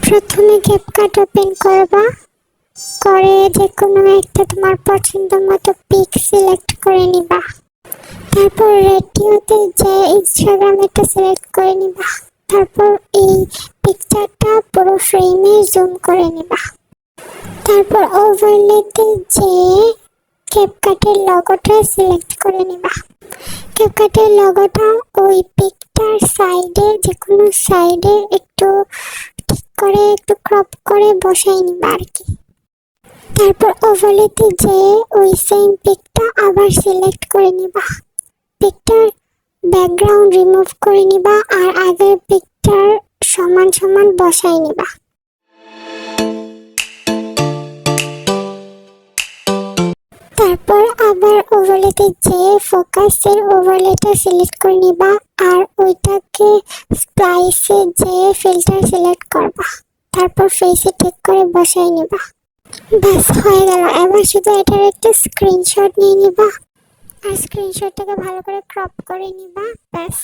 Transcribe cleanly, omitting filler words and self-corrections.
প্রথমে CapCut open করবা, করে যে কোনো একটা তোমার পছন্দ মতো পিক সিলেক্ট করে নিবা। তারপর রেডিওতে যে ইনস্টাগ্রামেরটা সিলেক্ট করে নিবা। তারপর এই পিকচারটা পুরো ফ্রেমে জুম করে নিবা। তারপর ওভারলেতে যে ক্যাপকাটের লগোটা সিলেক্ট করে নিবা। ক্যাপকাটের লগোটা ওই পিকটার সাইডে, যে কোনো সাইডে একটু ঠিক করে একটু ক্রপ করে বসাই নিবা আর কি। তারপর ওভারলেতে যে ওই সেম পিকটা আবার সিলেক্ট করে নিবা। পিকটার ব্যাকগ্রাউন্ড রিমুভ করে নিবা আর আগের পিকটার সমান সমান বসাই নিবা। তারপর আবার ওভারলেতে যে ফোকাসের ওভারলেটা সিলেক্ট করে নিবা আর ওইটাকে স্প্লাইসে যে ফিল্টার সিলেক্ট করবা। তারপর ফেসে ঠিক করে বসাই নিবা। ব্যাস হয়ে গেল। এবার শুধু এটার একটা স্ক্রিনশট নিয়ে নিবা আর স্ক্রিনশটটাকে ভালো করে ক্রপ করে নিবা। ব্যাস।